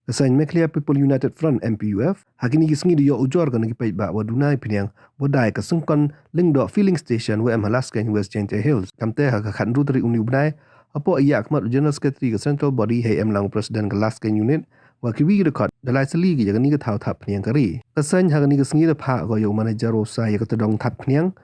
Asain Meklia People United Front MPUF hakini gisngi dia ujor kan ngi ba wadunai phñiang bodai ka sungkon lingdo filling station WM Laskein West Giant Hills kamte ha khan ru tri uni bunai apo iya akmat general secretary ka central body HM lang president ka Laskein unit wa kiwi record dalai seli gi jagani ka thau thap phñiang kari asain hakini gisngi da pha go yo manager osa ya ka todong thap phñiang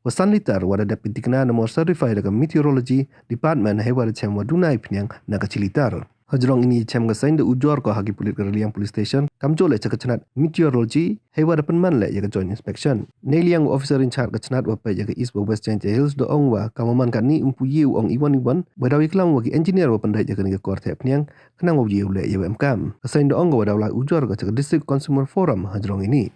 wasan litar wada deputy kana nomor certified ka meteorology department hewa Chem wadunai phñiang na ka chilitar Hajrong ini Chem gasain de ujor ko hagi pulit kerliang police station kamjo le cakachnat meteorology hewa dapan man le ya joint inspection neliang officer in charge kachnat wa pa ya east west giant hills do ongwa kamaman kan ni umpuye ong iwan badawi klam wa engineer wa pandai ya kan ke korte pniang kanang wa ye le ya mkam gasain do ongwa wadawla ujor ko cak district consumer forum hajrong ini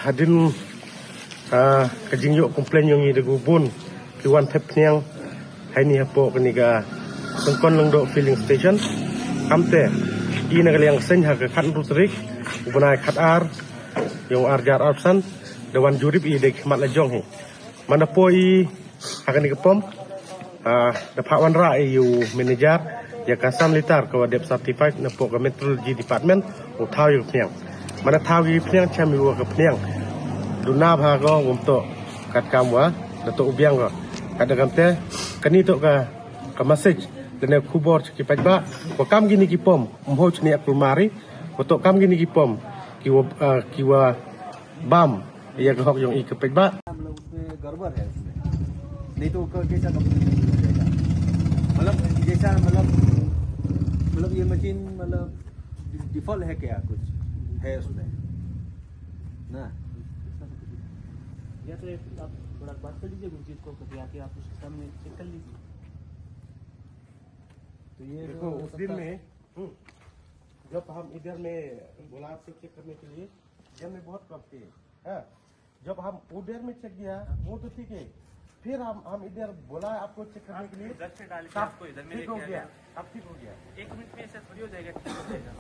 Hadin kajing yuk komplain yang ini degubun kiwan phñiang hai ni hapo kaniga sengkon lengdo filling station kamte ina kaliang sen ha ka khan rutrik ubnai khatar yang arjar option dewan jurip i dek mat la jong hi mana poi hakani ka pom da phawan ra yu manager ya kasam litar ko dep certified na po ka meteorology department u thau yu phñiang mana thau gi phñiang cham yu ka phñiang duna bha go umto kat kamwa dato ubiang go kada kamte kani to ka message dene khubor ki pajba ko kam gini ki pom umho chni akul mari ko to kam gini ki pom kiwa bam ya ga hok yong ik pajba गड़बड़ है उसमें नहीं तो कैसा मतलब जैसा मतलब ये मशीन मतलब डिफॉल्ट है क्या कुछ है उसमें ना या तो आप थोड़ा बात कर लीजिए गुरजीत को कभी आके आप उसके सामने चेक कर लीजिए तो ये देखो उस दिन में जब हम इधर में बोला आपसे चेक करने के लिए इधर में बहुत कम थे जब हम उधर में चेक किया वो तो ठीक है फिर हम इधर बोला आपको चेक करने के लिए इधर से डाल के आपको इधर में ठीक हो लेके आ गया गया। अब ठीक हो गया 1 मिनट में ऐसा थोड़ी हो जाएगा, ठीक हो जाएगा।